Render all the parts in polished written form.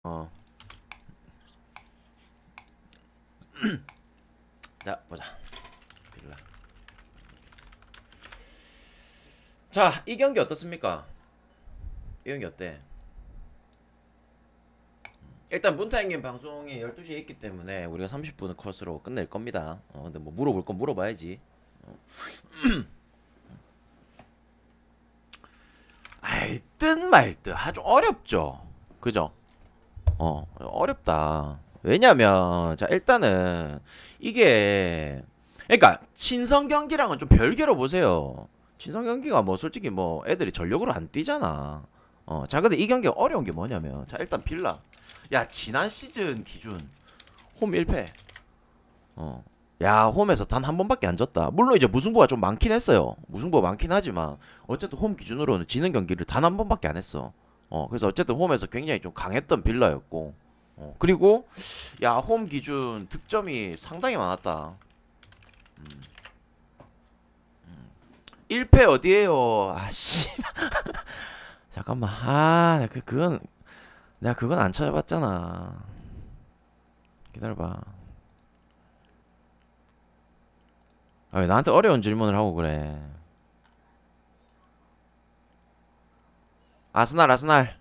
어. 자, 보자. 빌라. 자, 이 경기 어떻습니까? 이 경기 어때? 일단 문타행님 방송이 12시에 있기 때문에 우리가 30분을 컷으로 끝낼 겁니다. 근데 뭐 물어볼 건 물어봐야지. 알듯 말듯 아주 어렵죠. 그죠? 어렵다. 왜냐면 자, 일단은 이게 그러니까 친선 경기랑은 좀 별개로 보세요. 친선 경기가 뭐 솔직히 뭐 애들이 전력으로 안 뛰잖아. 자, 근데 이 경기가 어려운 게 뭐냐면 자, 일단 빌라. 야, 지난 시즌 기준 홈 1패. 어. 야, 홈에서 단 한 번밖에 안 졌다. 물론 이제 무승부가 좀 많긴 했어요. 무승부가 많긴 하지만 어쨌든 홈 기준으로는 지는 경기를 단 한 번밖에 안 했어. 그래서 어쨌든 홈에서 굉장히 좀 강했던 빌라였고. 그리고 야, 홈 기준 득점이 상당히 많았다. 1패 어디에요? 아씨. 잠깐만. 내가 그건 안 찾아봤잖아. 기다려봐. 왜 나한테 어려운 질문을 하고 그래? 아스날.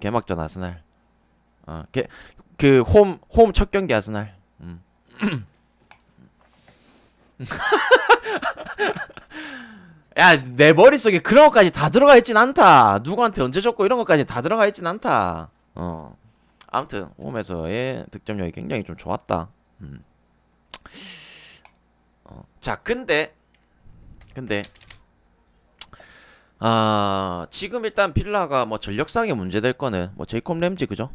개막전 아스날. 홈 첫 경기 아스날. 야, 내 머릿속에 그런 것까지 다 들어가 있진 않다. 누구한테 언제 줬고 이런 것까지 다 들어가 있진 않다. 아무튼 홈에서의 득점력이 굉장히 좀 좋았다. 자, 근데 지금 일단 빌라가 뭐 전력상의 문제될 거는 뭐 제이콥 램지 그죠?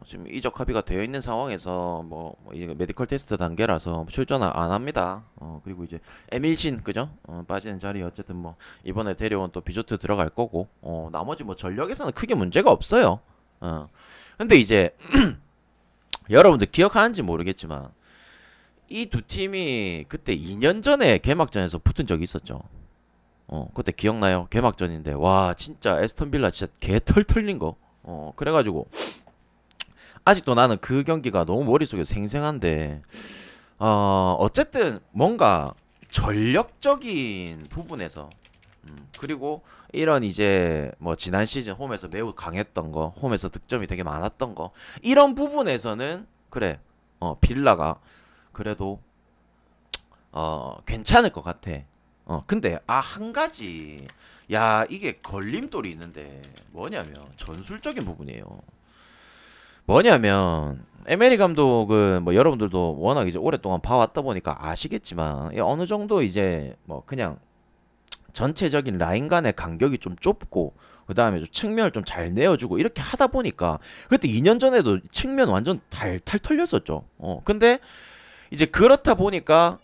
지금 이적 합의가 되어 있는 상황에서 이제 메디컬 테스트 단계라서 출전 안 합니다. 그리고 이제 에밀신 그죠? 빠지는 자리 어쨌든 뭐 이번에 데려온 또 비조트 들어갈 거고, 나머지 뭐 전력에서는 크게 문제가 없어요. 근데 이제 여러분들 기억하는지 모르겠지만 이 두 팀이 그때 2년 전에 개막전에서 붙은 적이 있었죠. 그때 기억나요? 개막전인데 와 진짜 에스턴 빌라 진짜 개 털털린 거. 그래가지고 아직도 나는 그 경기가 너무 머릿속에 생생한데, 어쨌든 뭔가 전력적인 부분에서, 그리고 이런 이제 뭐 지난 시즌 홈에서 매우 강했던 거, 홈에서 득점이 되게 많았던 거, 이런 부분에서는 그래, 빌라가 그래도 괜찮을 것 같아. 근데 한 가지, 야, 이게 걸림돌이 있는데 뭐냐면 전술적인 부분이에요. 뭐냐면 에메리 감독은 뭐 여러분들도 워낙 이제 오랫동안 봐왔다 보니까 아시겠지만 어느 정도 이제 뭐 그냥 전체적인 라인 간의 간격이 좀 좁고 그 다음에 좀 측면을 좀 잘 내어주고 이렇게 하다 보니까 그때 2년 전에도 측면 완전 탈탈 털렸었죠. 근데 이제 그렇다 보니까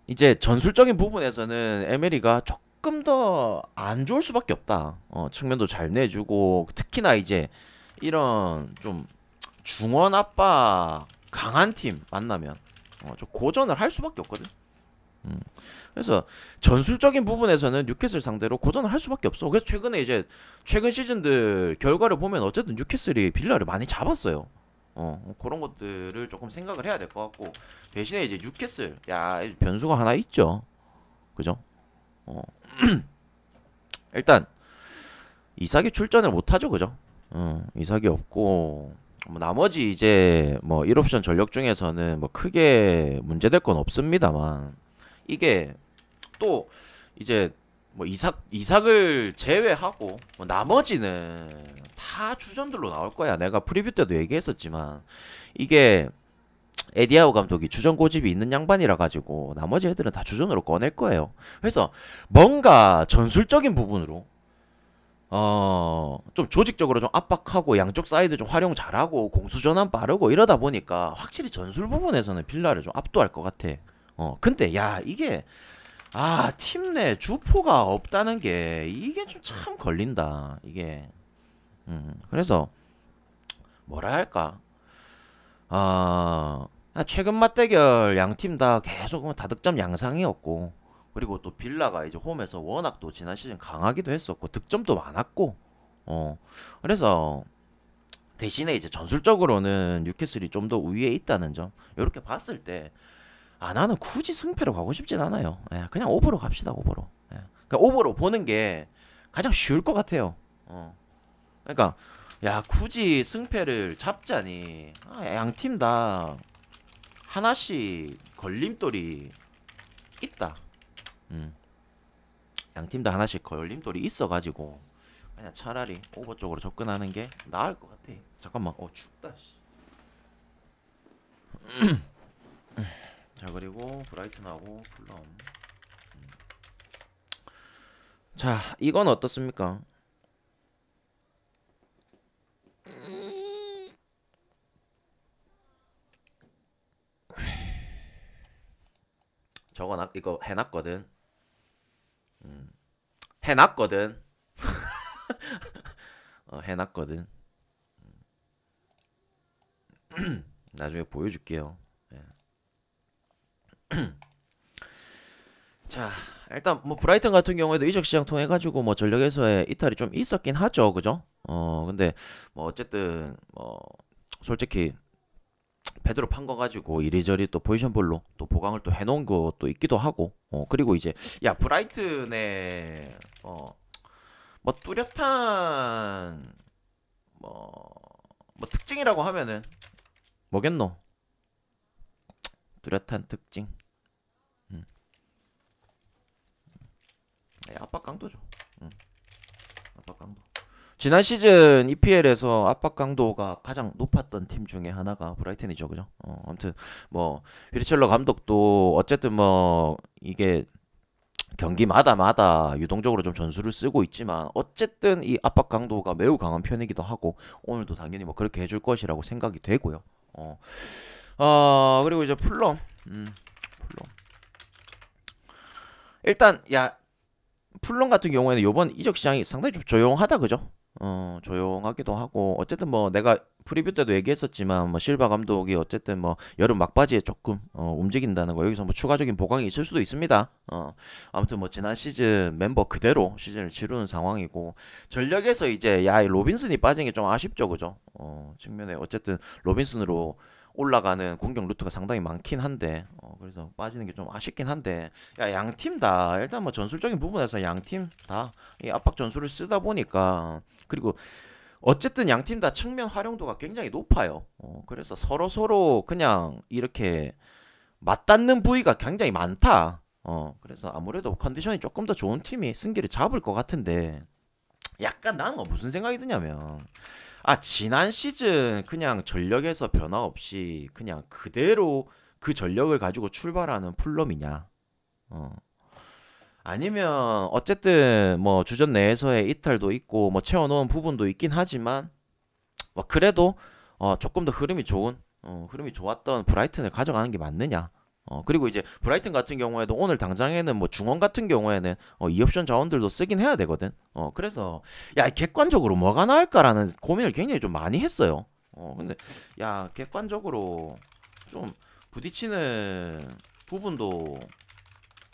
이제 전술적인 부분에서는 에메리가 조금 더 안 좋을 수밖에 없다. 측면도 잘 내주고 특히나 이제 이런 좀 중원 압박 강한 팀 만나면 좀 고전을 할 수밖에 없거든. 그래서 전술적인 부분에서는 뉴캐슬 상대로 고전을 할 수밖에 없어. 그래서 최근에 이제 최근 시즌들 결과를 보면 어쨌든 뉴캐슬이 빌라를 많이 잡았어요. 그런 것들을 조금 생각을 해야 될 것 같고, 대신에 이제 뉴캐슬 야 변수가 하나 있죠. 그죠? 어, 일단 이삭이 출전을 못하죠. 그죠? 이삭이 없고 뭐 나머지 이제 뭐 1옵션 전력 중에서는 뭐 크게 문제될 건 없습니다만, 이게 또 이제 뭐 이삭을 제외하고 뭐 나머지는 다 주전들로 나올 거야. 내가 프리뷰 때도 얘기했었지만 이게 에디아우 감독이 주전 고집이 있는 양반이라 가지고 나머지 애들은 다 주전으로 꺼낼 거예요. 그래서 뭔가 전술적인 부분으로 좀 조직적으로 좀 압박하고 양쪽 사이드 좀 활용 잘하고 공수 전환 빠르고 이러다 보니까 확실히 전술 부분에서는 빌라를 좀 압도할 것 같아. 근데 야 이게 팀 내 주포가 없다는 게 이게 좀 참 걸린다. 이게 그래서 뭐라 할까? 최근 맞대결 양 팀 다 계속 다득점 양상이었고, 그리고 또 빌라가 이제 홈에서 워낙 또 지난 시즌 강하기도 했었고 득점도 많았고, 그래서 대신에 이제 전술적으로는 뉴캐슬이 좀 더 우위에 있다는 점. 이렇게 봤을 때, 아, 나는 굳이 승패로 가고 싶진 않아요. 예, 그냥 오버로 갑시다, 오버로. 예. 그러니까 오버로 보는 게 가장 쉬울 것 같아요. 그러니까, 야, 굳이 승패를 잡자니, 아, 양팀 다 하나씩 걸림돌이 있다. 음. 양팀 다 하나씩 걸림돌이 있어가지고, 그냥 차라리 오버 쪽으로 접근하는 게 나을 것 같아. 잠깐만, 춥다. 씨. 자, 그리고 브라이튼하고 풀럼. 자, 이건 어떻습니까? 저거 이거 해놨거든. 해놨거든. 해놨거든. 나중에 보여줄게요. 예. 자, 일단 뭐 브라이튼 같은 경우에도 이적 시장 통해 가지고 뭐 전력에서의 이탈이 좀 있었긴 하죠, 그죠? 근데 뭐 어쨌든 뭐 솔직히 베드로 판 거 가지고 이리저리 또 포지션별로 또 보강을 또 해놓은 것도 있기도 하고, 그리고 이제 야 브라이튼의 뭐 뚜렷한 뭐, 뭐 특징이라고 하면은 뭐겠노? 뚜렷한 특징. 음. 압박 강도죠. 압박 강도. 지난 시즌 EPL에서 압박 강도가 가장 높았던 팀 중에 하나가 브라이튼이죠, 그죠? 아무튼 뭐 휘리첼러 감독도 어쨌든 뭐 이게 경기마다 유동적으로 좀 전술을 쓰고 있지만 어쨌든 이 압박 강도가 매우 강한 편이기도 하고 오늘도 당연히 뭐 그렇게 해줄 것이라고 생각이 되고요. 그리고 이제 풀럼, 풀럼. 일단 야 풀럼 같은 경우에는 이번 이적 시장이 상당히 좀 조용하다, 그죠? 조용하기도 하고 어쨌든 뭐 내가 프리뷰 때도 얘기했었지만 뭐 실바 감독이 어쨌든 뭐 여름 막바지에 조금 움직인다는 거 여기서 뭐 추가적인 보강이 있을 수도 있습니다. 아무튼 뭐 지난 시즌 멤버 그대로 시즌을 치르는 상황이고 전력에서 이제 야 로빈슨이 빠진 게 좀 아쉽죠, 그죠? 측면에 어쨌든 로빈슨으로 올라가는 공격 루트가 상당히 많긴 한데 그래서 빠지는 게 좀 아쉽긴 한데 야 양팀 다 일단 뭐 전술적인 부분에서 양팀 다 이 압박 전술을 쓰다 보니까 그리고 어쨌든 양팀 다 측면 활용도가 굉장히 높아요. 그래서 서로 그냥 이렇게 맞닿는 부위가 굉장히 많다. 그래서 아무래도 컨디션이 조금 더 좋은 팀이 승기를 잡을 것 같은데 약간 나는 무슨 생각이 드냐면 지난 시즌 그냥 전력에서 변화 없이 그냥 그대로 그 전력을 가지고 출발하는 풀럼이냐? 아니면 어쨌든 뭐 주전 내에서의 이탈도 있고 뭐 채워놓은 부분도 있긴 하지만 뭐 그래도 조금 더 흐름이 좋았던 브라이튼을 가져가는 게 맞느냐? 그리고 이제 브라이튼 같은 경우에도 오늘 당장에는 뭐 중원 같은 경우에는 2옵션 자원들도 쓰긴 해야 되거든. 그래서 야 객관적으로 뭐가 나을까라는 고민을 굉장히 좀 많이 했어요. 근데 야 객관적으로 좀 부딪히는 부분도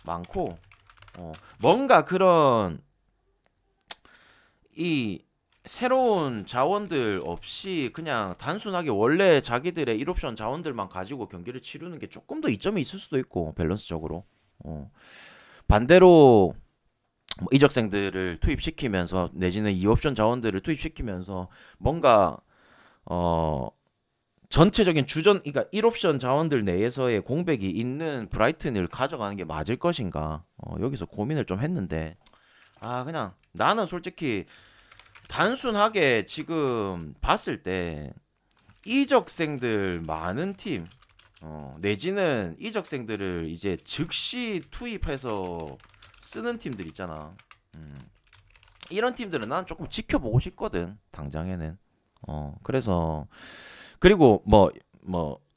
많고 뭔가 그런 이 새로운 자원들 없이 그냥 단순하게 원래 자기들의 1옵션 자원들만 가지고 경기를 치르는 게 조금 더 이점이 있을 수도 있고 밸런스적으로 반대로 뭐 이적생들을 투입시키면서 내지는 2옵션 자원들을 투입시키면서 뭔가 전체적인 그러니까 1옵션 자원들 내에서의 공백이 있는 브라이튼을 가져가는 게 맞을 것인가 여기서 고민을 좀 했는데 그냥 나는 솔직히 단순하게 지금 봤을 때 이적생들 많은 팀 내지는 이적생들을 이제 즉시 투입해서 쓰는 팀들 있잖아. 이런 팀들은 난 조금 지켜보고 싶거든 당장에는. 그래서 그리고 뭐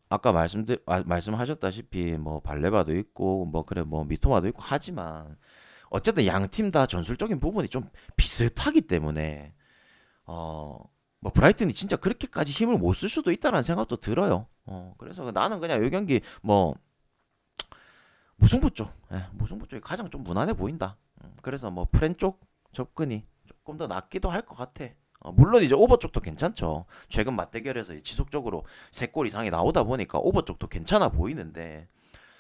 아까 말씀하셨다시피 뭐 발레바도 있고 뭐 그래 뭐 미토마도 있고 하지만 어쨌든 양 팀 다 전술적인 부분이 좀 비슷하기 때문에 뭐 브라이튼이 진짜 그렇게까지 힘을 못 쓸 수도 있다는 생각도 들어요. 그래서 나는 그냥 이 경기 뭐 무승부 쪽이 가장 좀 무난해 보인다. 그래서 뭐 프렌 쪽 접근이 조금 더 낫기도 할 것 같아. 물론 이제 오버 쪽도 괜찮죠. 최근 맞대결에서 지속적으로 3골 이상이 나오다 보니까 오버 쪽도 괜찮아 보이는데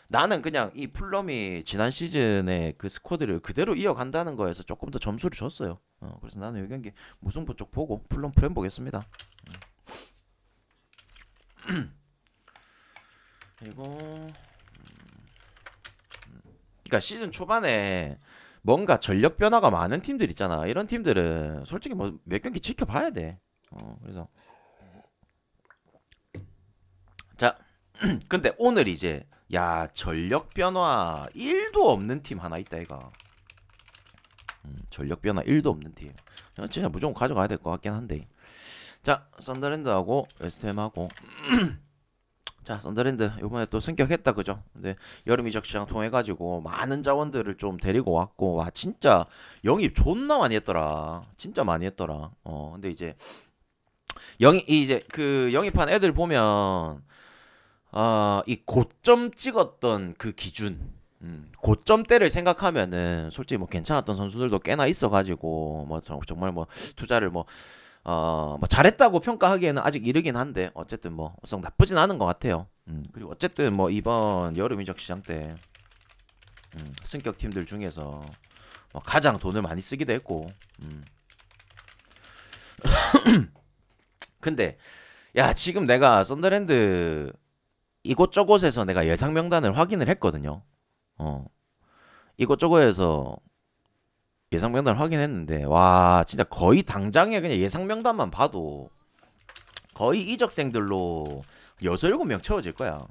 나는 그냥 이 풀럼이 지난 시즌의 그 스쿼드를 그대로 이어간다는 거에서 조금 더 점수를 줬어요. 그래서 나는 이 경기 무승부 쪽 보고 풀럼 프렘 보겠습니다. 그리고 그러니까 시즌 초반에 뭔가 전력 변화가 많은 팀들 있잖아. 이런 팀들은 솔직히 뭐 몇 경기 지켜봐야 돼. 그래서 자, 근데 오늘 이제 야 전력 변화 1도 없는 팀 하나 있다 이가. 전력 변화 1도 없는 팀. 진짜 무조건 가져가야 될 것 같긴 한데. 자, 썬더랜드하고 웨스트햄하고 자, 썬더랜드 이번에 또 승격했다 그죠? 근데 여름 이적 시장 통해 가지고 많은 자원들을 좀 데리고 왔고 와 진짜 영입 존나 많이 했더라. 진짜 많이 했더라. 근데 이제 이제 그 영입한 애들 보면 이 고점 찍었던 그 기준 고점대를 생각하면은 솔직히 뭐 괜찮았던 선수들도 꽤나 있어가지고 뭐 정말 뭐 투자를 뭐 잘했다고 평가하기에는 아직 이르긴 한데 어쨌든 뭐 썩 나쁘진 않은 것 같아요. 그리고 어쨌든 뭐 이번 여름 이적 시장 때 승격 팀들 중에서 뭐 가장 돈을 많이 쓰기도 했고. 근데 야 지금 내가 썬더랜드 이곳저곳에서 내가 예상 명단을 확인을 했거든요. 이곳저곳에서 예상 명단을 확인했는데 와 진짜 거의 당장에 그냥 예상 명단만 봐도 거의 이적생들로 6, 7명 채워질 거야.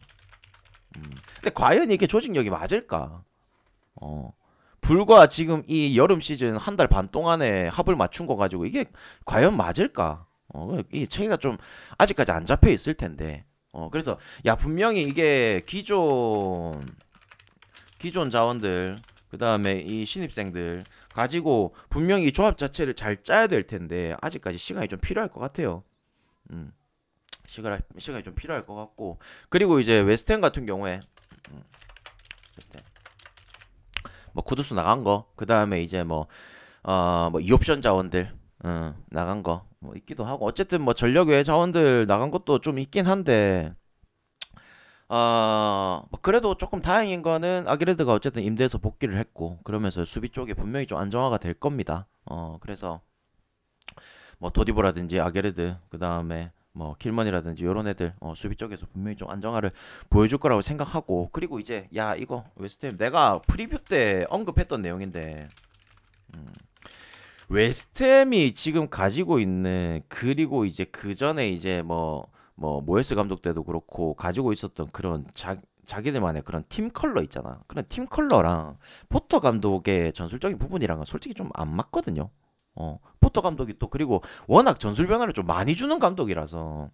근데 과연 이게 조직력이 맞을까? 불과 지금 이 여름 시즌 한 달 반 동안에 합을 맞춘 거 가지고 이게 과연 맞을까? 이 체계가 좀 아직까지 안 잡혀 있을 텐데. 그래서 야 분명히 이게 기존 자원들 그다음에 이 신입생들 가지고 분명히 이 조합 자체를 잘 짜야 될 텐데 아직까지 시간이 좀 필요할 것 같아요. 음. 시간이 좀 필요할 것 같고 그리고 이제 웨스트햄 같은 경우에 웨스트햄 뭐 쿠두스 나간 거 그다음에 이제 뭐 2옵션 자원들 나간 거 뭐 있기도 하고 어쨌든 뭐 전력 외 자원들 나간 것도 좀 있긴 한데 뭐 그래도 조금 다행인 거는 아기레드가 어쨌든 임대해서 복귀를 했고 그러면서 수비 쪽에 분명히 좀 안정화가 될 겁니다. 그래서 뭐 도디보라든지 아게르드 그다음에 뭐 킬먼이라든지 요런 애들 수비 쪽에서 분명히 좀 안정화를 보여줄 거라고 생각하고 그리고 이제 야 이거 웨스트햄 내가 프리뷰 때 언급했던 내용인데 웨스트햄이 지금 가지고 있는 그리고 이제 그 전에 이제 뭐 모에스 감독 때도 그렇고 가지고 있었던 그런 자기들만의 그런 팀 컬러 있잖아. 그런 팀 컬러랑 포터 감독의 전술적인 부분이랑은 솔직히 좀 안 맞거든요. 포터 감독이 또 그리고 워낙 전술 변화를 좀 많이 주는 감독이라서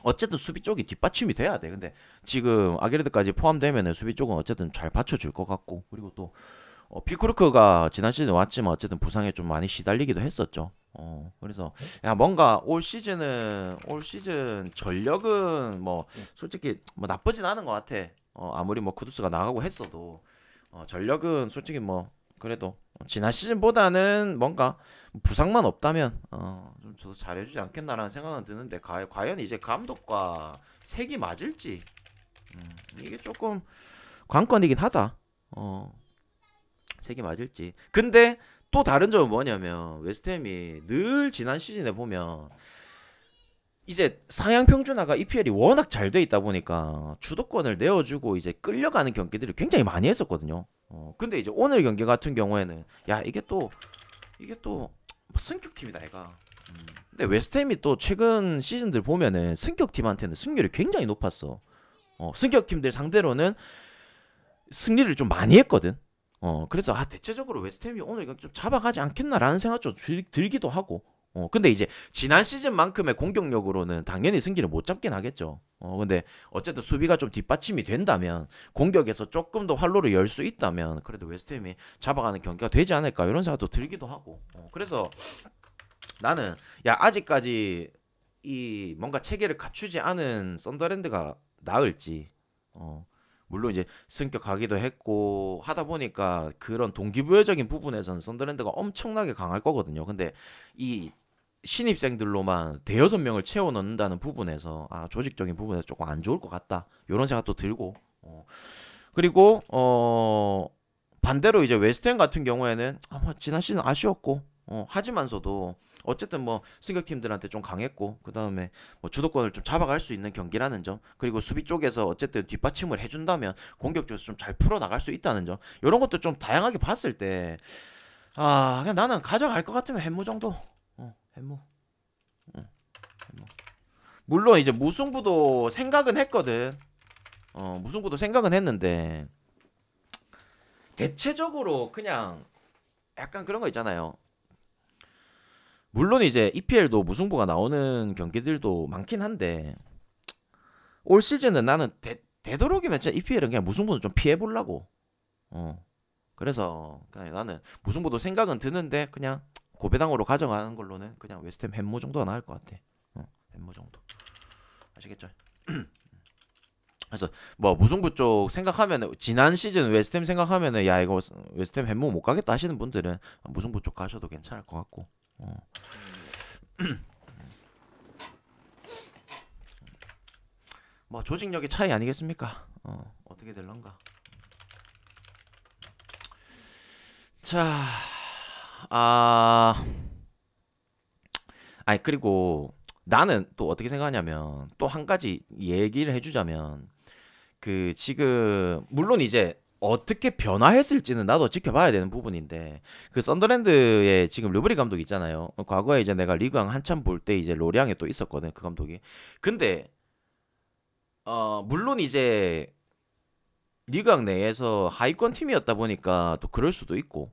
어쨌든 수비 쪽이 뒷받침이 돼야 돼. 근데 지금 아게르드까지 포함되면은 수비 쪽은 어쨌든 잘 받쳐줄 것 같고 그리고 또 피크루크가 지난 시즌 왔지만 어쨌든 부상에 좀 많이 시달리기도 했었죠. 그래서 야 뭔가 올 시즌 전력은 뭐 솔직히 뭐 나쁘진 않은 것 같아. 아무리 뭐 쿠두스가 나가고 했어도 전력은 솔직히 뭐 그래도 지난 시즌보다는 뭔가 부상만 없다면 좀 저도 잘해주지 않겠나라는 생각은 드는데 과연 이제 감독과 색이 맞을지 이게 조금 관건이긴 하다. 색이 맞을지. 근데 또 다른 점은 뭐냐면 웨스트햄이 늘 지난 시즌에 보면 이제 상향 평준화가 EPL이 워낙 잘 돼 있다 보니까 주도권을 내어주고 이제 끌려가는 경기들을 굉장히 많이 했었거든요. 근데 이제 오늘 경기 같은 경우에는 야 이게 또 승격팀이다 얘가. 근데 웨스트햄이 또 최근 시즌들 보면은 승격팀한테는 승률이 굉장히 높았어. 승격팀들 상대로는 승리를 좀 많이 했거든. 그래서 대체적으로 웨스트햄이 오늘 좀 잡아가지 않겠나라는 생각 좀 들기도 하고. 근데 이제 지난 시즌만큼의 공격력으로는 당연히 승기를 못 잡긴 하겠죠. 근데 어쨌든 수비가 좀 뒷받침이 된다면 공격에서 조금 더 활로를 열 수 있다면 그래도 웨스트햄이 잡아가는 경기가 되지 않을까 이런 생각도 들기도 하고. 그래서 나는 야 아직까지 이 뭔가 체계를 갖추지 않은 썬더랜드가 나을지. 물론 이제 승격하기도 했고 하다 보니까 그런 동기부여적인 부분에서는 썬더랜드가 엄청나게 강할 거거든요. 근데 이 신입생들로만 대여섯 명을 채워 넣는다는 부분에서 조직적인 부분에서 조금 안 좋을 것 같다. 이런 생각도 들고. 그리고 반대로 이제 웨스트햄 같은 경우에는 뭐 지난 시즌 아쉬웠고 하지만서도 어쨌든 뭐 승격팀들한테 좀 강했고 그다음에 뭐 주도권을 좀 잡아갈 수 있는 경기라는 점 그리고 수비 쪽에서 어쨌든 뒷받침을 해준다면 공격 쪽에서 좀 잘 풀어 나갈 수 있다는 점 이런 것도 좀 다양하게 봤을 때 그냥 나는 가져갈 것 같으면 햄무 정도 햄무 햄무 물론 이제 무승부도 생각은 했거든 무승부도 생각은 했는데 대체적으로 그냥 약간 그런 거 있잖아요. 물론 이제 EPL도 무승부가 나오는 경기들도 많긴 한데 올 시즌은 나는 되도록이면 진짜 EPL은 그냥 무승부는 좀 피해 보려고. 그래서 그냥 나는 무승부도 생각은 드는데 그냥 고배당으로 가져가는 걸로는 그냥 웨스트햄 햄무 정도가 나을 것 같아. 햄무 정도. 아시겠죠? 그래서 뭐 무승부 쪽 생각하면은 지난 시즌 웨스트햄 생각하면은 야 이거 웨스트햄 햄무 못 가겠다 하시는 분들은 무승부 쪽 가셔도 괜찮을 것 같고. 뭐 조직력의 차이 아니겠습니까? 어떻게 될런가? 자, 아니 그리고 나는 또 어떻게 생각하냐면 또 한 가지 얘기를 해주자면 그 지금 물론 이제 어떻게 변화했을지는 나도 지켜봐야 되는 부분인데 그 썬더랜드의 지금 르브리 감독 있잖아요. 과거에 이제 내가 리그왕 한참 볼 때 이제 로리앙에 또 있었거든 그 감독이. 근데 물론 이제 리그왕 내에서 하위권 팀이었다 보니까 또 그럴 수도 있고.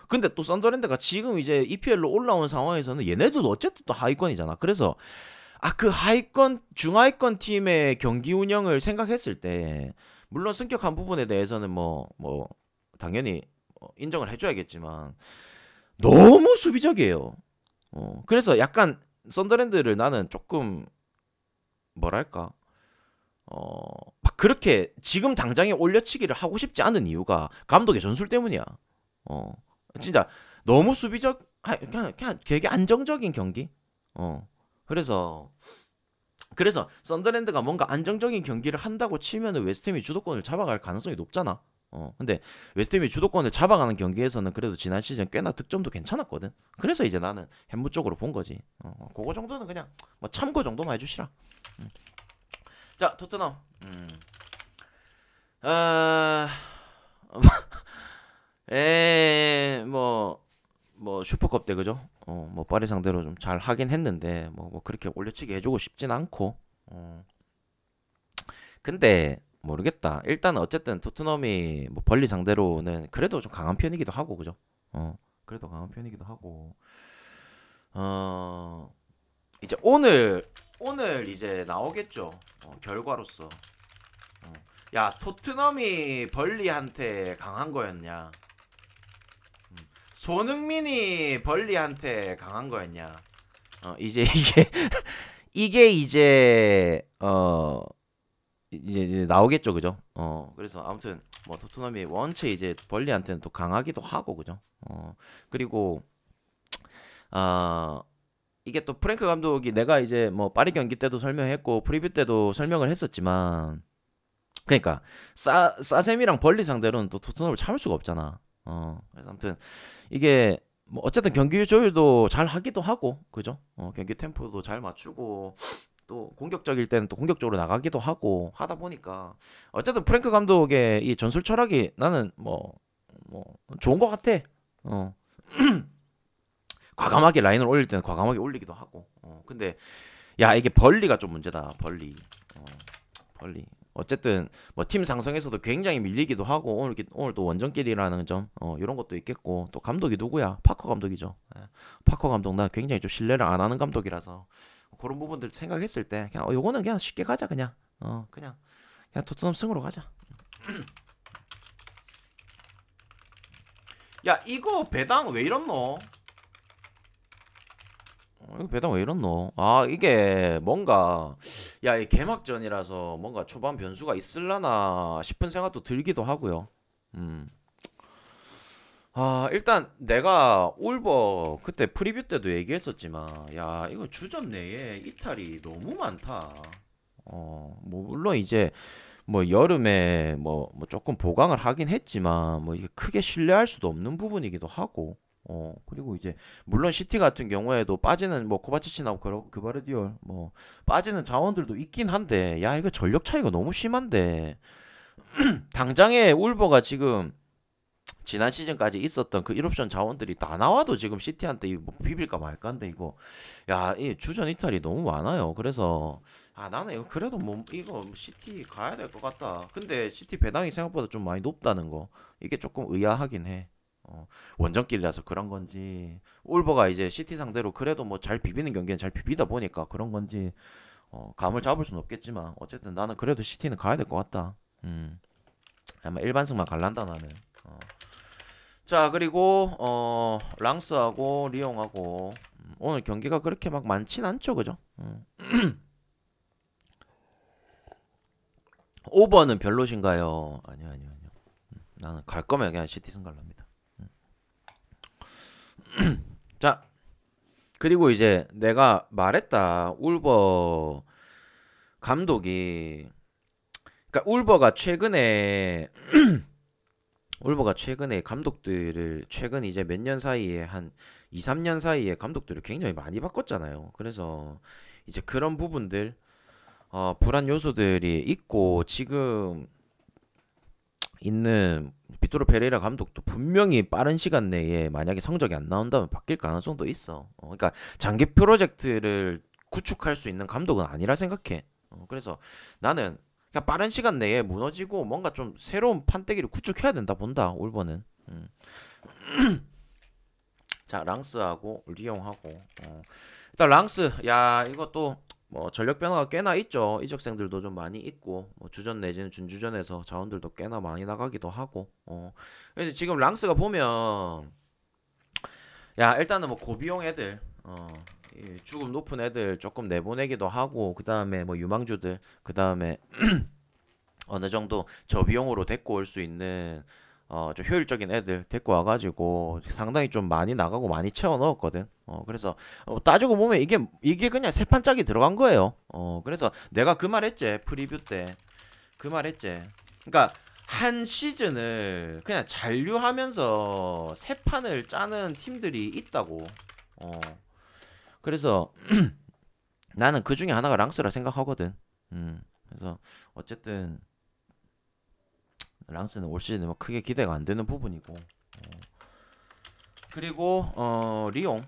근데 또 썬더랜드가 지금 이제 EPL로 올라온 상황에서는 얘네들도 어쨌든 또 하위권이잖아. 그래서 그 하위권 중하위권 팀의 경기 운영을 생각했을 때 물론 승격한 부분에 대해서는 뭐 당연히 인정을 해줘야겠지만 너무 수비적이에요. 그래서 약간 썬더랜드를 나는 조금 뭐랄까 막 그렇게 지금 당장에 올려치기를 하고 싶지 않은 이유가 감독의 전술 때문이야. 진짜 너무 수비적 그냥 되게 안정적인 경기. 그래서 썬더랜드가 뭔가 안정적인 경기를 한다고 치면은 웨스트햄이 주도권을 잡아갈 가능성이 높잖아. 근데 웨스트햄이 주도권을 잡아가는 경기에서는 그래도 지난 시즌 꽤나 득점도 괜찮았거든. 그래서 이제 나는 햄무 쪽으로 본 거지. 그거 정도는 그냥 뭐 참고 정도만 해주시라. 자, 토트넘. 아, 뭐 슈퍼컵 때 그죠? 뭐 파리 상대로 좀 잘 하긴 했는데 뭐 그렇게 올려치기 해주고 싶진 않고. 근데 모르겠다. 일단 어쨌든 토트넘이 뭐 벌리 상대로는 그래도 좀 강한 편이기도 하고 그죠? 그래도 강한 편이기도 하고. 이제 오늘 이제 나오겠죠. 결과로서. 야 토트넘이 벌리한테 강한 거였냐? 손흥민이 벌리한테 강한 거였냐? 이제 이게 이제 나오겠죠, 그죠? 그래서 아무튼 뭐 토트넘이 원체 이제 벌리한테는 또 강하기도 하고, 그죠? 그리고 이게 또 프랭크 감독이 내가 이제 뭐 파리 경기 때도 설명했고 프리뷰 때도 설명을 했었지만, 그러니까 사셈이랑 벌리 상대로는 또 토트넘을 참을 수가 없잖아. 그래서 아무튼 이게 뭐 어쨌든 경기 조율도 잘 하기도 하고, 그죠? 경기 템포도 잘 맞추고. 또 공격적일 때는 또 공격적으로 나가기도 하고 하다 보니까 어쨌든 프랭크 감독의 이 전술 철학이 나는 뭐 좋은 것 같아. 과감하게 라인을 올릴 때는 과감하게 올리기도 하고. 근데 야 이게 벌리가 좀 문제다. 벌리. 어쨌든 뭐 팀 상성에서도 굉장히 밀리기도 하고 오늘도 원정길이라는 점 이런 것도 있겠고 또 감독이 누구야? 파커 감독이죠. 파커 감독 나 굉장히 좀 신뢰를 안 하는 감독이라서 그런 부분들 생각했을 때 그냥 요거는 그냥 쉽게 가자 그냥 그냥 토트넘 승으로 가자. 야 이거 배당 왜 이렇노? 이거 배당 왜 이렇노? 이게 뭔가 이 개막전이라서 뭔가 초반 변수가 있을라나 싶은 생각도 들기도 하고요. 일단 내가 울버 그때 프리뷰 때도 얘기했었지만, 야, 이거 주전 내에 이탈이 너무 많다. 뭐 물론 이제 뭐 여름에 뭐 조금 보강을 하긴 했지만 뭐 이게 크게 신뢰할 수도 없는 부분이기도 하고. 그리고 이제 물론 시티 같은 경우에도 빠지는 뭐 코바치치나 그바르디올 뭐 빠지는 자원들도 있긴 한데, 야, 이거 전력 차이가 너무 심한데 당장에 울버가 지금 지난 시즌까지 있었던 그 1옵션 자원들이 다 나와도 지금 시티한테 이거 뭐 비빌까 말까인데, 이거 야, 이 주전 이탈이 너무 많아요. 그래서 나는 이거 그래도 뭐 이거 시티 가야 될 것 같다. 근데 시티 배당이 생각보다 좀 많이 높다는 거, 이게 조금 의아하긴 해. 원정길이라서 그런 건지, 울버가 이제 시티 상대로 그래도 뭐 잘 비비는 경기는 잘 비비다 보니까 그런 건지, 감을 잡을 수는 없겠지만 어쨌든 나는 그래도 시티는 가야 될 것 같다. 아마 일반승만 갈란다 나는. 자, 그리고 랑스하고 리옹하고 오늘 경기가 그렇게 막 많진 않죠, 그죠? 오버는 별로신가요? 아니요, 아니요, 아니요. 나는 갈 거면 그냥 시티즌 갈랍니다. 자, 그리고 이제 내가 말했다. 울버 감독이, 그러니까 울버가 최근에 감독들을 최근 이제 몇 년 사이에 한 2, 3년 사이에 감독들을 굉장히 많이 바꿨잖아요. 그래서 이제 그런 부분들, 불안 요소들이 있고, 지금 있는 비토르 페레이라 감독도 분명히 빠른 시간 내에 만약에 성적이 안 나온다면 바뀔 가능성도 있어. 그러니까 장기 프로젝트를 구축할 수 있는 감독은 아니라 생각해. 그래서 나는 그냥 빠른 시간 내에 무너지고 뭔가 좀 새로운 판때기를 구축해야 된다 본다, 울버는. 자, 랑스하고 리옹하고, 일단 랑스, 야, 이것도 뭐 전력 변화가 꽤나 있죠. 이적생들도 좀 많이 있고, 뭐 주전 내지는 준주전에서 자원들도 꽤나 많이 나가기도 하고. 그래서 지금 랑스가 보면, 야, 일단은 뭐 고비용 애들, 이 주급 높은 애들 조금 내보내기도 하고, 그 다음에 뭐 유망주들, 그 다음에 어느 정도 저비용으로 데리고 올 수 있는 좀 효율적인 애들 데리고 와가지고 상당히 좀 많이 나가고 많이 채워 넣었거든. 그래서 따지고 보면 이게 그냥 세 판짜기 들어간 거예요. 그래서 내가 그 말 했지, 프리뷰 때 그 말 했지. 그러니까 한 시즌을 그냥 잔류하면서 세 판을 짜는 팀들이 있다고. 그래서 나는 그 중에 하나가 랑스라 생각하거든. 그래서 어쨌든 랑스는 올 시즌에 뭐 크게 기대가 안 되는 부분이고. 그리고 리옹.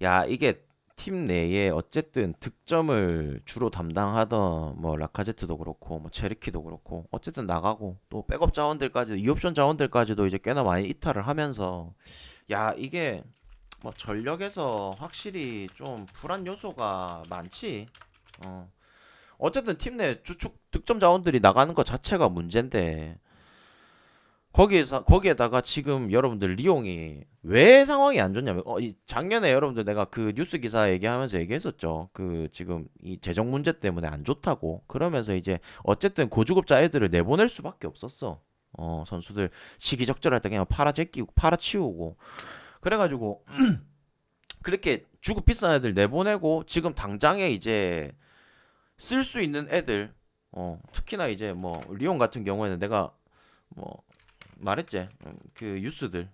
야, 이게 팀 내에 어쨌든 득점을 주로 담당하던 뭐 라카제트도 그렇고 뭐 체르키도 그렇고 어쨌든 나가고, 또 백업 자원들까지 2옵션 자원들까지도 이제 꽤나 많이 이탈을 하면서, 야, 이게 뭐 전력에서 확실히 좀 불안 요소가 많지. 어쨌든 팀 내 주축 득점 자원들이 나가는 것 자체가 문제인데, 거기에다가 지금 여러분들 리옹이 왜 상황이 안 좋냐면, 작년에 여러분들 내가 그 뉴스 기사 얘기하면서 얘기했었죠. 그 지금 이 재정 문제 때문에 안 좋다고. 그러면서 이제 어쨌든 고주급자 애들을 내보낼 수밖에 없었어. 선수들 시기적절할 때 그냥 팔아치우고. 그래가지고 그렇게 주급 비싼 애들 내보내고, 지금 당장에 이제 쓸 수 있는 애들, 특히나 이제 뭐 리옹 같은 경우에는 내가 뭐 말했지, 그 유스들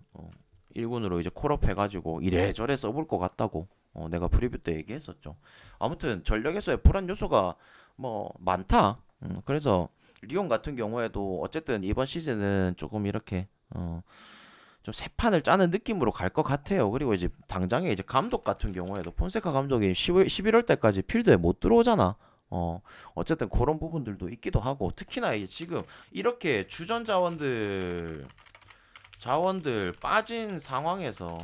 1군으로 이제 콜업 해가지고 이래저래 써볼 것 같다고, 내가 프리뷰 때 얘기했었죠. 아무튼 전력에서의 불안 요소가 뭐 많다. 그래서 리옹 같은 경우에도 어쨌든 이번 시즌은 조금 이렇게 좀 새 판을 짜는 느낌으로 갈 것 같아요. 그리고 이제 당장에 이제 감독 같은 경우에도 폰세카 감독이 11월 때까지 필드에 못 들어오잖아. 어쨌든 그런 부분들도 있기도 하고, 특히나 이제 지금 이렇게 주전 자원들 빠진 상황에서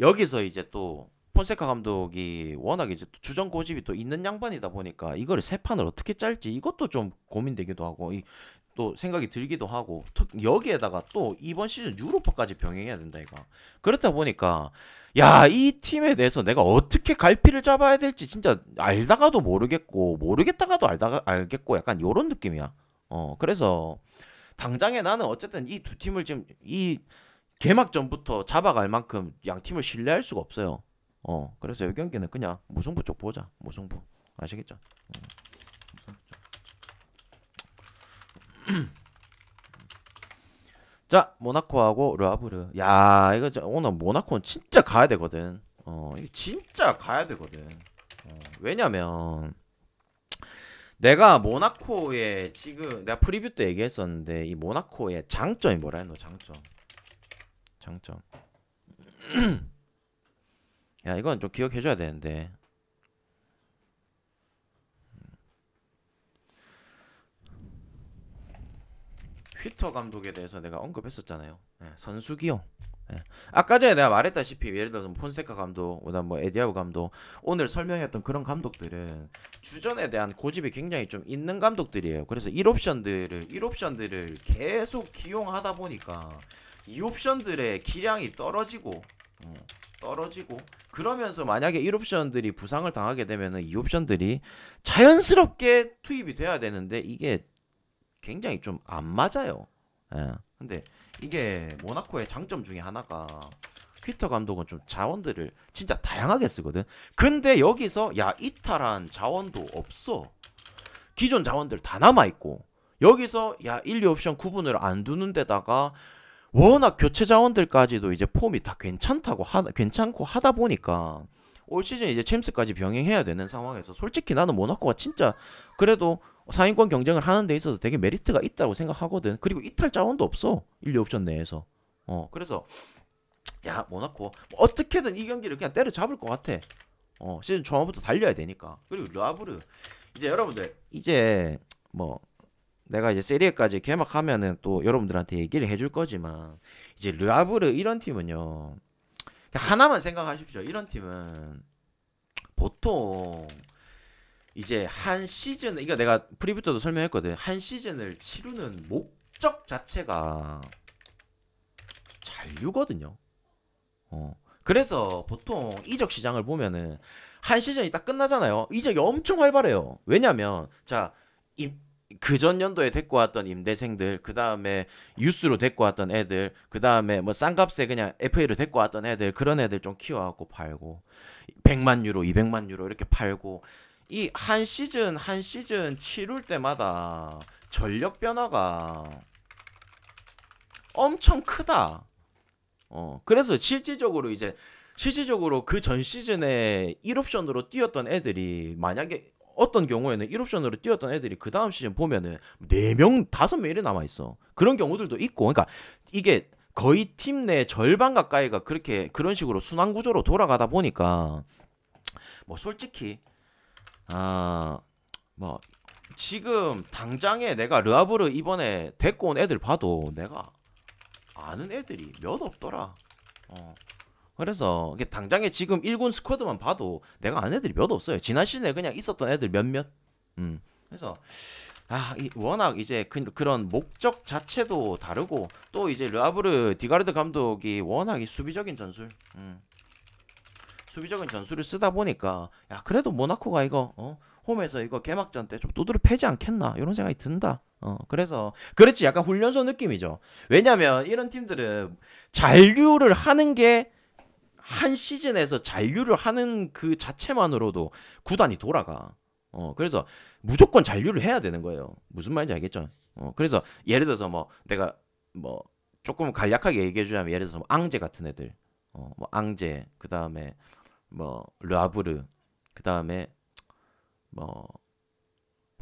여기서 이제 또 폰세카 감독이 워낙 이제 또 주전 고집이 또 있는 양반이다 보니까 이거를 세 판을 어떻게 짤지, 이것도 좀 고민되기도 하고, 또 생각이 들기도 하고, 여기에다가 또 이번 시즌 유로파까지 병행해야 된다 이거. 그렇다 보니까 야, 이 팀에 대해서 내가 어떻게 갈피를 잡아야 될지 진짜 알다가도 모르겠고, 모르겠다가도 알겠고, 약간 요런 느낌이야. 그래서 당장에 나는 어쨌든 이 두 팀을 지금 이 개막전부터 잡아갈 만큼 양 팀을 신뢰할 수가 없어요. 그래서 이 경기는 그냥 무승부 쪽 보자. 무승부. 아시겠죠? 무승부 쪽. 자, 모나코하고 르하브르. 야, 이거 오늘 모나코는 진짜 가야 되거든. 이게 진짜 가야 되거든. 왜냐면 내가 모나코의 지금 내가 프리뷰 때 얘기했었는데 이 모나코의 장점이 뭐라 했노? 장점. 야, 이건 좀 기억해줘야 되는데. 휘터 감독에 대해서 내가 언급했었잖아요. 선수 기용. 아까 전에 내가 말했다시피 예를 들어서 폰세카 감독, 그다음 뭐 에디아우 감독, 오늘 설명했던 그런 감독들은 주전에 대한 고집이 굉장히 좀 있는 감독들이에요. 그래서 1옵션들을 계속 기용하다 보니까 2옵션들의 기량이 떨어지고 그러면서 만약에 1옵션들이 부상을 당하게 되면은 2옵션들이 자연스럽게 투입이 돼야 되는데 이게 굉장히 좀 안 맞아요. 근데 이게 모나코의 장점 중에 하나가 피터 감독은 좀 자원들을 진짜 다양하게 쓰거든. 근데 여기서 야 이탈한 자원도 없어. 기존 자원들 다 남아있고 여기서 야 1, 2옵션 구분을 안 두는 데다가 워낙 교체 자원들까지도 이제 폼이 다 괜찮고 하다 보니까 올 시즌 이제 챔스까지 병행해야 되는 상황에서 솔직히 나는 모나코가 진짜 그래도 상위권 경쟁을 하는 데 있어서 되게 메리트가 있다고 생각하거든. 그리고 이탈 자원도 없어. 1, 2옵션 내에서. 그래서 야 모나코 뭐 어떻게든 이 경기를 그냥 때려잡을 것 같아. 시즌 초반부터 달려야 되니까. 그리고 르하브르 이제 여러분들 이제 뭐 내가 이제 세리에까지 개막하면은 또 여러분들한테 얘기를 해줄 거지만 이제 르하브르 이런 팀은요 하나만 생각하십시오. 이런 팀은 보통 이제 한 시즌 이거 내가 프리뷰 때도 설명했거든. 한 시즌을 치르는 목적 자체가 잔류거든요. 그래서 보통 이적 시장을 보면은 한 시즌이 딱 끝나잖아요. 이적이 엄청 활발해요. 왜냐면 자 그전 연도에 데리고 왔던 임대생들, 그 다음에 유스로 데리고 왔던 애들, 그 다음에 뭐 싼값에 그냥 FA로 데리고 왔던 애들, 그런 애들 좀 키워갖고 팔고 100만 유로, 200만 유로 이렇게 팔고 이 한 시즌 치룰 때마다 전력 변화가 엄청 크다. 그래서 실질적으로 그 전 시즌에 1옵션으로 뛰었던 애들이 만약에 어떤 경우에는 1옵션으로 뛰었던 애들이 그 다음 시즌 보면은 4명, 5명 이래 남아있어. 그런 경우들도 있고. 그러니까 이게 거의 팀 내 절반 가까이가 그런 식으로 순환 구조로 돌아가다 보니까 뭐 솔직히 뭐 지금 당장에 내가 르하브르 이번에 데리고 온 애들 봐도 내가 아는 애들이 몇 없더라. 그래서 이게 당장에 지금 1군 스쿼드만 봐도 내가 아는 애들이 몇 없어요. 지난 시즌에 그냥 있었던 애들 몇몇. 그래서 워낙 이제 그런 목적 자체도 다르고 또 이제 르하브르 디가르드 감독이 워낙 수비적인 전술을 쓰다 보니까 야 그래도 모나코가 이거 홈에서 이거 개막전 때 좀 두드려 패지 않겠나 이런 생각이 든다. 그래서 그렇지 약간 훈련소 느낌이죠. 왜냐면 이런 팀들은 잔류를 하는 게 한 시즌에서 잔류를 하는 그 자체만으로도 구단이 돌아가. 그래서 무조건 잔류를 해야 되는 거예요. 무슨 말인지 알겠죠? 그래서 예를 들어서 뭐 내가 뭐 조금 간략하게 얘기해 주자면 예를 들어서 뭐 앙제 같은 애들, 뭐 앙제, 그 다음에 뭐 르하브르, 그 다음에 뭐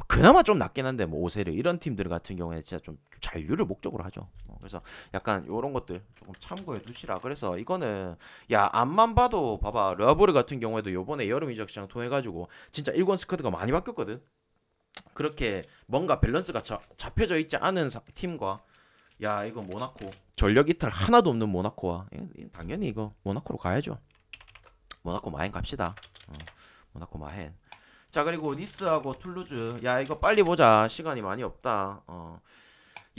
그나마 좀 낫긴 한데 뭐 오세르 이런 팀들 같은 경우에 진짜 좀 잔류를 목적으로 하죠. 그래서 약간 요런 것들 조금 참고해 두시라. 그래서 이거는 야 앞만 봐도 봐봐 르하브르 같은 경우에도 요번에 여름 이적 시장 통해 가지고 진짜 1군 스쿼드가 많이 바뀌었거든. 그렇게 뭔가 밸런스가 잡혀져 있지 않은 팀과 야 이거 모나코 전력 이탈 하나도 없는 모나코와 당연히 이거 모나코로 가야죠. 모나코 마행 갑시다. 모나코 마행. 자 그리고 니스하고 툴루즈 야 이거 빨리 보자. 시간이 많이 없다.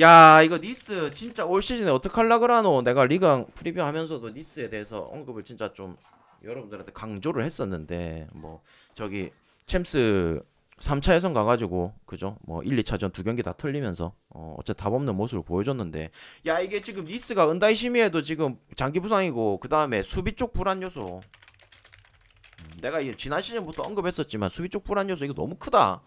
야 이거 니스 진짜 올 시즌에 어떡할라 그러노. 내가 리강 프리뷰 하면서도 니스에 대해서 언급을 진짜 좀 여러분들한테 강조를 했었는데 뭐 저기 챔스 3차 예선 가가지고 그죠? 뭐 1, 2차전 두 경기 다 털리면서 어째 답 없는 모습을 보여줬는데 야 이게 지금 니스가 은다이시미에도 지금 장기 부상이고 그 다음에 수비 쪽 불안 요소 내가 지난 시즌부터 언급했었지만 수비 쪽 불안 요소 이거 너무 크다.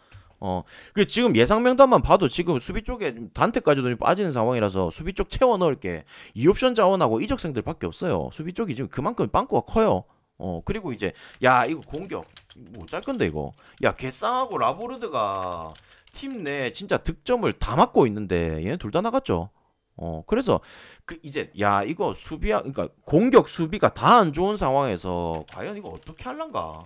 그 지금 예상 명단만 봐도 지금 수비 쪽에 단테까지도 빠지는 상황이라서 수비 쪽 채워 넣을 게 2옵션 자원하고 이적생들밖에 없어요. 수비 쪽이 지금 그만큼 빵꾸가 커요. 그리고 이제 야 이거 공격 뭐 어쩔 건데 이거 야 개쌍하고 라보르드가 팀 내 진짜 득점을 다 막고 있는데 얘네 둘 다 나갔죠. 그래서 그 이제 야 이거 수비야 그러니까 공격 수비가 다 안 좋은 상황에서 과연 이거 어떻게 할란가?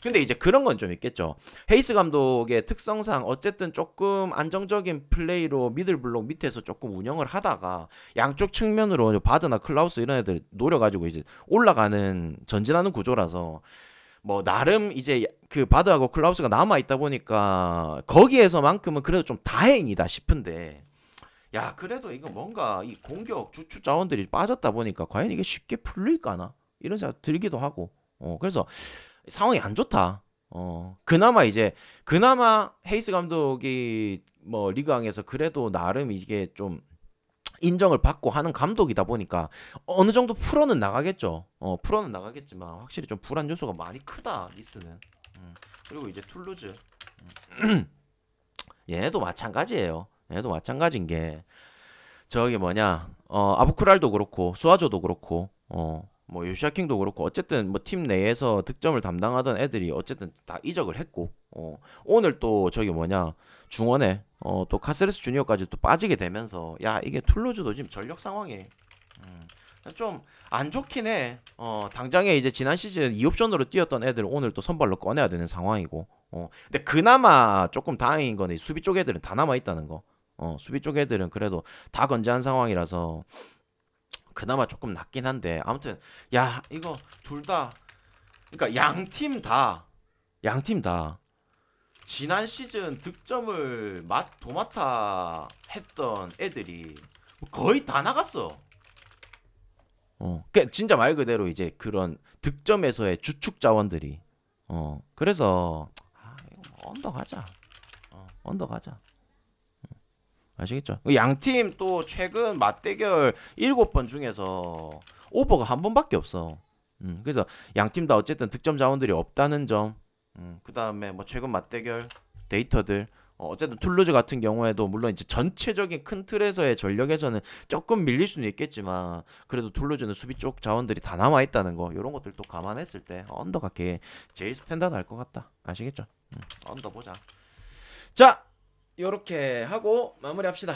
근데 이제 그런 건 좀 있겠죠. 헤이스 감독의 특성상 어쨌든 조금 안정적인 플레이로 미들블록 밑에서 조금 운영을 하다가 양쪽 측면으로 바드나 클라우스 이런 애들 노려가지고 이제 올라가는 전진하는 구조라서 뭐 나름 이제 그 바드하고 클라우스가 남아 있다 보니까 거기에서만큼은 그래도 좀 다행이다 싶은데 야 그래도 이거 뭔가 이 공격 주축 자원들이 빠졌다 보니까 과연 이게 쉽게 풀릴까나 이런 생각 들기도 하고 그래서 상황이 안 좋다. 그나마 헤이스 감독이 뭐 리그왕에서 그래도 나름 이게 좀 인정을 받고 하는 감독이다 보니까 어느 정도 풀어는 나가겠죠. 풀어는 나가겠지만 확실히 좀 불안 요소가 많이 크다 니스는. 그리고 이제 툴루즈 얘네도 마찬가지예요. 얘네도 마찬가지인 게 저기 뭐냐 아부쿠랄도 그렇고 수아조도 그렇고 뭐 요시아킹도 그렇고 어쨌든 뭐 팀 내에서 득점을 담당하던 애들이 어쨌든 다 이적을 했고 오늘 또 저기 뭐냐 중원에 또 카세레스 주니어까지 또 빠지게 되면서 야 이게 툴루즈도 지금 전력 상황이 좀 안 좋긴 해. 당장에 이제 지난 시즌 2옵션으로 뛰었던 애들 오늘 또 선발로 꺼내야 되는 상황이고 근데 그나마 조금 다행인 거는 수비 쪽 애들은 다 남아 있다는 거. 수비 쪽 애들은 그래도 다 건재한 상황이라서 그나마 조금 낫긴 한데 아무튼 야 이거 둘 다 그러니까 양팀 다 지난 시즌 득점을 도맡아 했던 애들이 거의 다 나갔어. 그러니까 진짜 말 그대로 이제 그런 득점에서의 주축 자원들이 그래서 이거 뭐 언더 가자. 언더 가자. 아시겠죠? 양팀 또 최근 맞대결 7번 중에서 오버가 한 번밖에 없어. 그래서 양팀 다 어쨌든 득점 자원들이 없다는 점. 그 다음에 뭐 최근 맞대결 데이터들. 어쨌든 툴루즈 같은 경우에도 물론 이제 전체적인 큰 틀에서의 전력에서는 조금 밀릴 수는 있겠지만 그래도 툴루즈는 수비 쪽 자원들이 다 남아 있다는 거 이런 것들 또 감안했을 때 언더가 제일 스탠다드 할 것 같다. 아시겠죠? 언더 보자. 자, 요렇게 하고 마무리합시다.